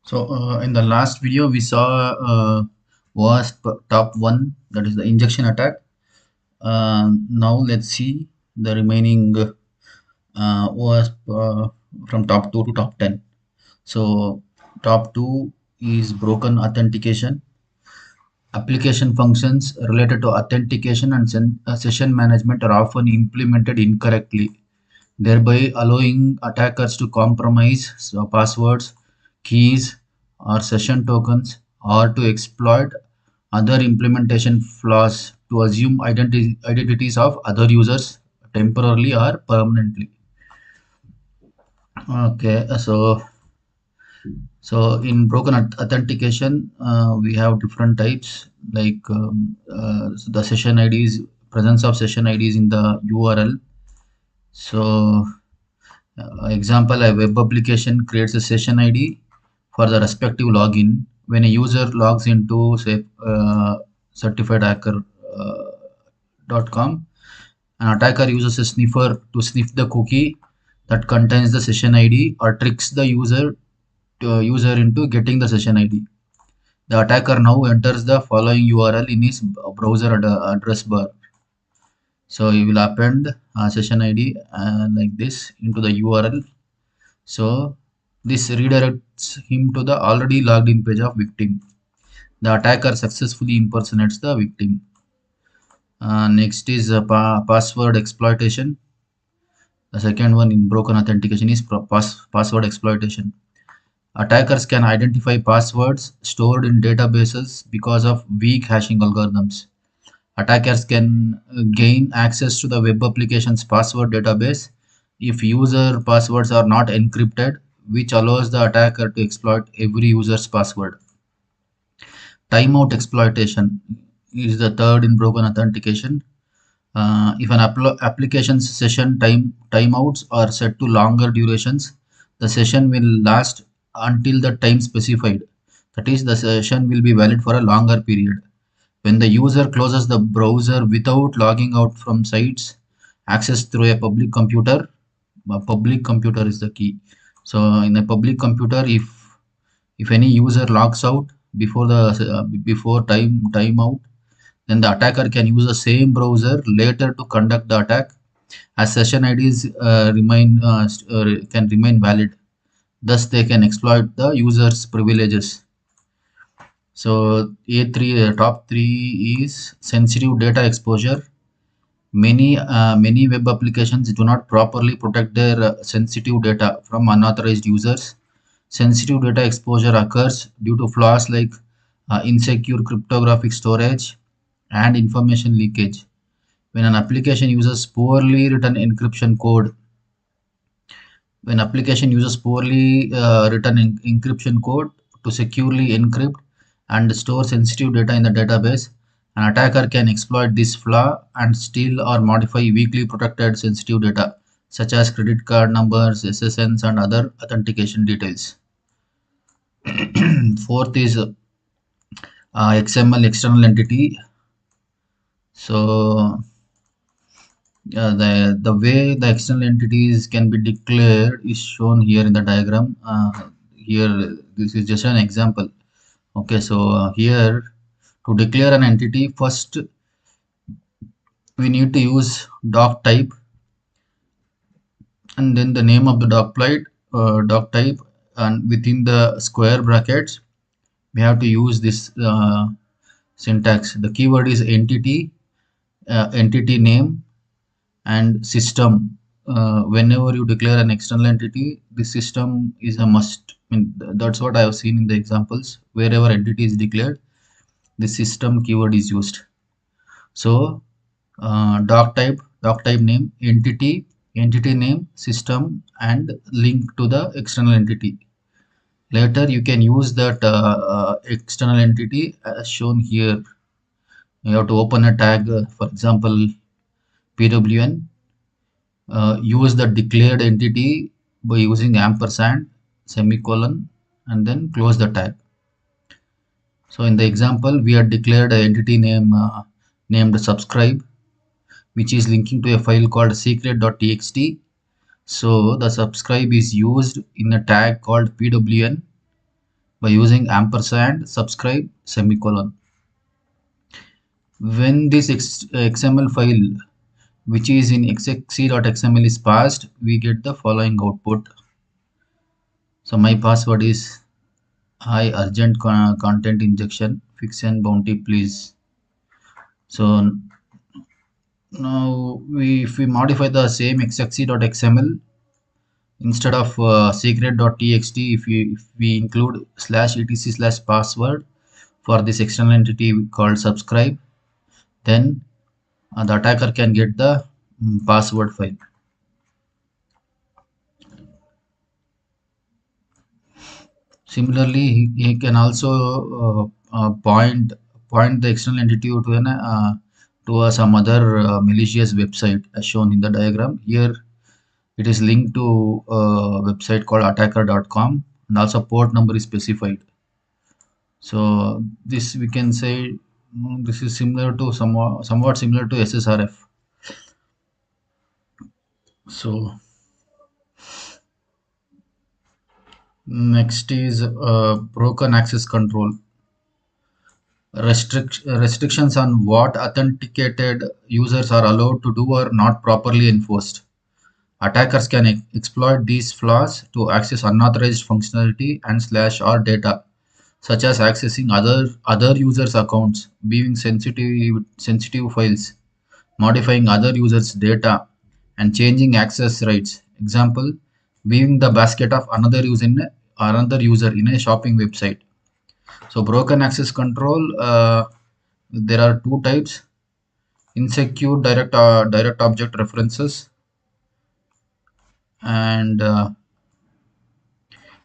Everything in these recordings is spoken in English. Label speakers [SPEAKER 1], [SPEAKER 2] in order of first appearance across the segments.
[SPEAKER 1] So in the last video we saw was top one, that is the injection attack. Now let's see the remaining was from top 2 to top 10. So top 2 is broken authentication. Application functions related to authentication and session management are often implemented incorrectly, thereby allowing attackers to compromise passwords, keys, or session tokens, or to exploit other implementation flaws to assume identities of other users temporarily or permanently. Okay, so in broken authentication, we have different types like the session IDs, presence of session IDs in the URL. So example, a web application creates a session ID for the respective login. When a user logs into, say, certifiedhacker.com, an attacker uses a sniffer to sniff the cookie that contains the session ID or tricks the user into getting the session ID. The attacker now enters the following URL in his browser address bar. So he will append session ID like this into the URL. So this redirects him to the already logged in page of victim. The attacker successfully impersonates the victim. Next is password exploitation. The second one in broken authentication is password exploitation. Attackers can identify passwords stored in databases because of weak hashing algorithms. Attackers can gain access to the web application's password database if user passwords are not encrypted, which allows the attacker to exploit every user's password. Timeout exploitation is the third in broken authentication. If an application's session timeouts are set to longer durations, the session will last until the time specified. That is, the session will be valid for a longer period. When the user closes the browser without logging out from sites accessed through a public computer is the key. So in a public computer, if any user logs out before timeout, then the attacker can use the same browser later to conduct the attack, as session IDs can remain valid. Thus, they can exploit the user's privileges. So top three is sensitive data exposure. Many web applications do not properly protect their sensitive data from unauthorized users. Sensitive data exposure occurs due to flaws like insecure cryptographic storage and information leakage. When an application uses poorly written encryption code, when application uses poorly written encryption code to securely encrypt and store sensitive data in the database, an attacker can exploit this flaw and steal or modify weakly protected sensitive data such as credit card numbers, SSNs, and other authentication details. Fourth is XML external entity. So the way the external entities can be declared is shown here in the diagram. Here, this is just an example. Okay, so here to declare an entity, first we need to use doc type, and then the name of the doc type, and within the square brackets we have to use this syntax. The keyword is entity, entity name, and system. Whenever you declare an external entity, the system is a must. I mean, that's what I have seen in the examples. Wherever entity is declared, the system keyword is used. So doc type name, entity name, system, and link to the external entity. Later you can use that external entity as shown here. You have to open a tag, for example pwn, use the declared entity by using ampersand, semicolon, and then close the tag. So in the example, we had declared an entity name named subscribe, which is linking to a file called secret.txt. So the subscribe is used in a tag called pwn, by using ampersand subscribe semicolon. When this XML file which is in exec.xml is passed, we get the following output. So my password is hi urgent content injection fix and bounty please. So now if we modify the same exec.xml, instead of secret.txt, if we include /etc/password for this external entity called subscribe, then the attacker can get the password file. Similarly, he can also point the external entity to some other malicious website as shown in the diagram. Here it is linked to a website called attacker.com, and also port number is specified. So this we can say this is similar to somewhat similar to SSRF. So next is broken access control. Restrictions on what authenticated users are allowed to do are not properly enforced. Attackers can exploit these flaws to access unauthorized functionality and slash or data, such as accessing other users' accounts, viewing sensitive files, modifying other users' data, and changing access rights. Example: viewing the basket of another user in a shopping website. So broken access control, there are two types: insecure direct object references and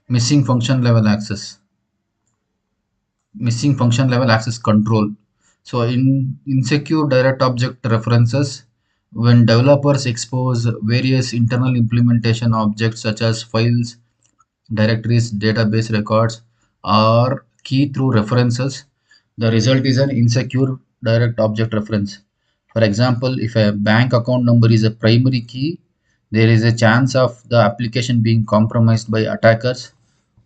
[SPEAKER 1] missing function level access. Missing function level access control. So in insecure direct object references, when developers expose various internal implementation objects such as files, directories, database records, or key through references, the result is an insecure direct object reference. For example, if a bank account number is a primary key, there is a chance of the application being compromised by attackers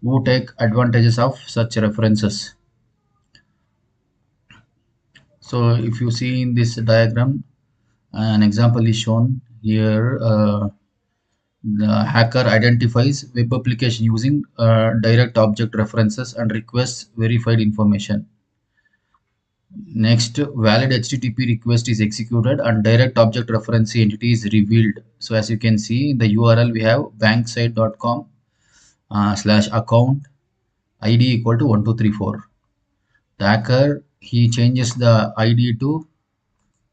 [SPEAKER 1] who take advantages of such references. So if you see in this diagram, an example is shown here. The hacker identifies web application using direct object references and requests verified information. Next, valid HTTP request is executed and direct object reference entity is revealed. So as you can see in the URL, we have banksite.com /account ID equal to 1234. The hacker, he changes the ID to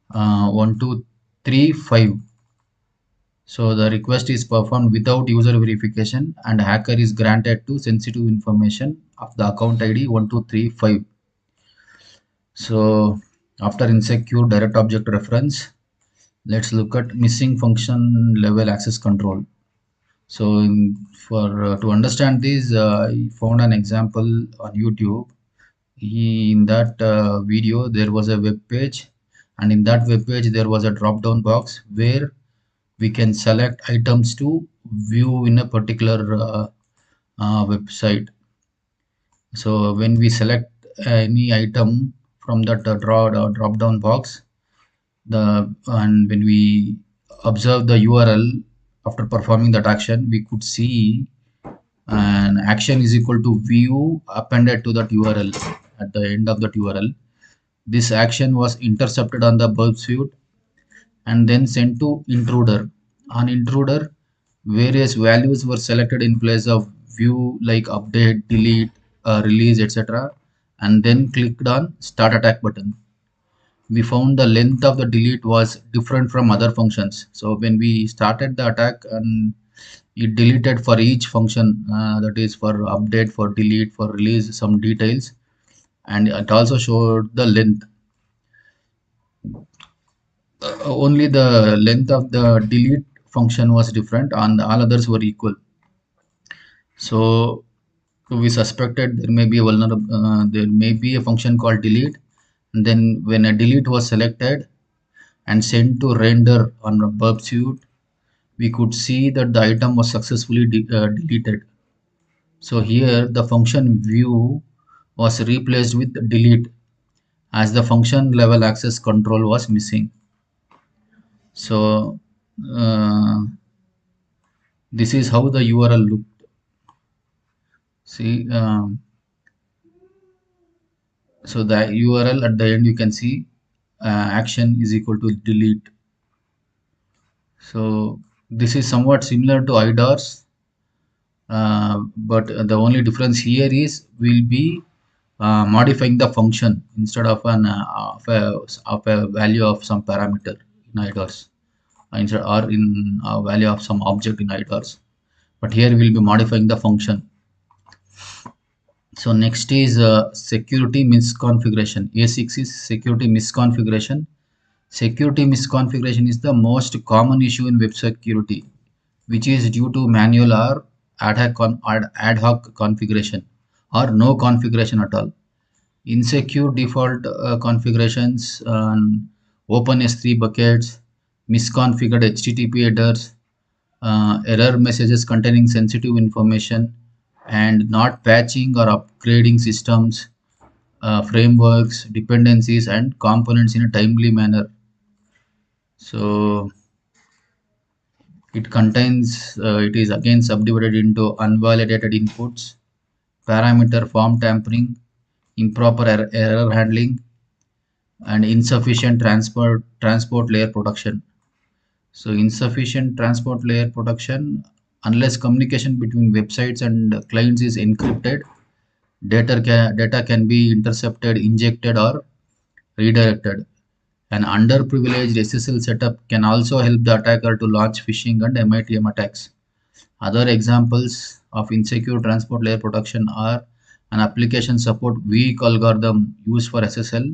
[SPEAKER 1] 1235. So the request is performed without user verification and hacker is granted to sensitive information of the account ID 1235. So after insecure direct object reference, let's look at missing function level access control. So to understand this, I found an example on YouTube. In that video, there was a web page, and in that web page, there was a drop down box where we can select items to view in a particular website. So when we select any item from that drop down box, and when we observe the URL after performing that action, we could see an action is equal to view appended to that URL at the end of that URL. This action was intercepted on the bulb suite and then sent to intruder. On intruder, various values were selected in place of view like update, delete, release, etc. and then clicked on start attack button. We found the length of the delete was different from other functions. So when we started the attack, and it deleted for each function, that is for update, for delete, for release, some details, and it also showed the length. Only the length of the delete function was different and all others were equal. So we suspected there may be a there may be a function called delete, and then when a delete was selected and sent to render on a burp suite, we could see that the item was successfully deleted. So here the function view was replaced with delete as the function level access control was missing. So this is how the URL looked. See, so the URL at the end you can see action is equal to delete. So this is somewhat similar to IDORs, but the only difference here is we'll be modifying the function instead of an of a value of some parameter in IDORs, instead or in a value of some object in IDORs. But here we'll be modifying the function. So next is security misconfiguration. A6 is security misconfiguration. Security misconfiguration is the most common issue in web security, which is due to manual or ad hoc configuration or no configuration at all. Insecure default configurations, open S3 buckets, misconfigured HTTP headers, error messages containing sensitive information, and not patching or upgrading systems, frameworks, dependencies, and components in a timely manner. So it is again subdivided into unvalidated inputs, parameter form tampering, improper error handling, and insufficient transport layer protection. So insufficient transport layer protection, unless communication between websites and clients is encrypted, data can be intercepted, injected, or redirected. An underprivileged SSL setup can also help the attacker to launch phishing and MITM attacks. Other examples of insecure transport layer protection are an application support weak algorithm used for SSL,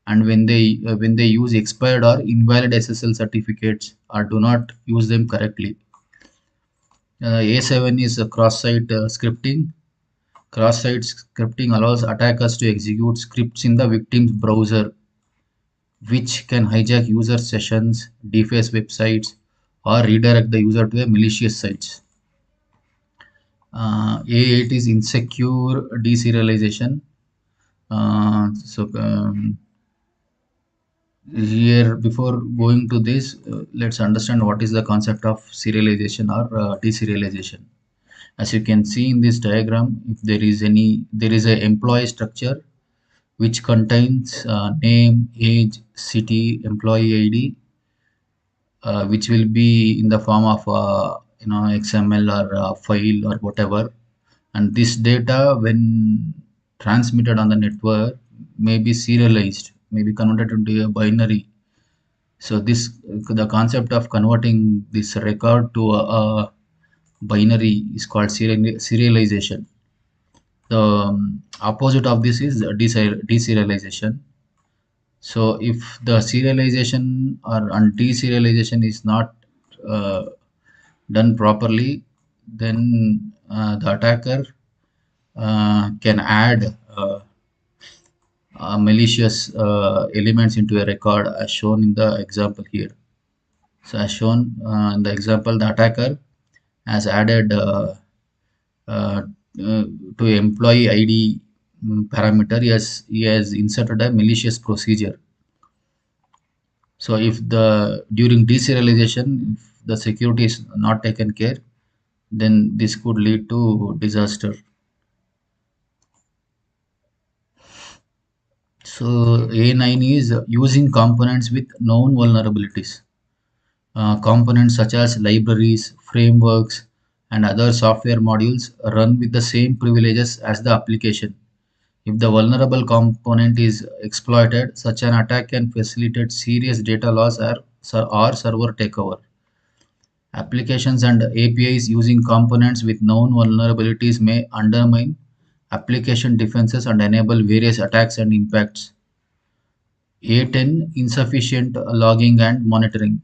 [SPEAKER 1] and when they use expired or invalid SSL certificates or do not use them correctly. A7 is cross-site scripting. Cross-site scripting allows attackers to execute scripts in the victim's browser, which can hijack user sessions, deface websites, or redirect the user to a malicious sites. A8 is insecure deserialization. Here, before going to this, let's understand what is the concept of serialization or deserialization. As you can see in this diagram, if there is a employee structure which contains name, age, city, employee ID, which will be in the form of XML or file or whatever, and this data when transmitted on the network may be serialized, may be converted into a binary. So this the concept of converting this record to a binary is called serialization. The opposite of this is deserialization. So if the serialization or deserialization is not uh, done properly, then the attacker can add malicious elements into a record as shown in the example here. So as shown in the example, the attacker has added uh, to employee ID parameter, he has inserted a malicious procedure. So if the during deserialization, if the security is not taken care, then this could lead to disaster. So A9 is using components with known vulnerabilities. Components such as libraries, frameworks, and other software modules run with the same privileges as the application. If the vulnerable component is exploited, such an attack can facilitate serious data loss or server takeover. Applications and APIs using components with known vulnerabilities may undermine application defenses and enable various attacks and impacts. A10 insufficient logging and monitoring.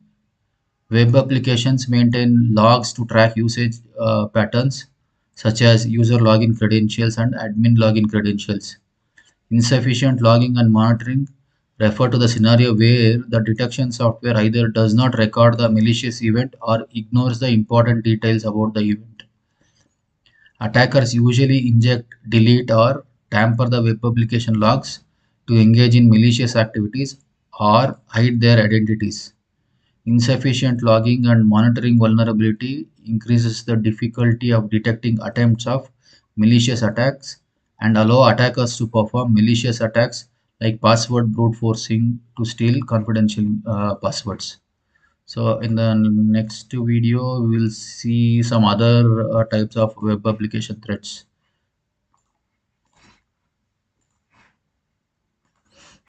[SPEAKER 1] Web applications maintain logs to track usage patterns such as user login credentials and admin login credentials. Insufficient logging and monitoring refer to the scenario where the detection software either does not record the malicious event or ignores the important details about the event. Attackers usually inject, delete, or tamper the web publication logs to engage in malicious activities or hide their identities. Insufficient logging and monitoring vulnerability increases the difficulty of detecting attempts of malicious attacks and allow attackers to perform malicious attacks like password brute forcing to steal confidential passwords. So in the next video, we will see some other types of web application threats.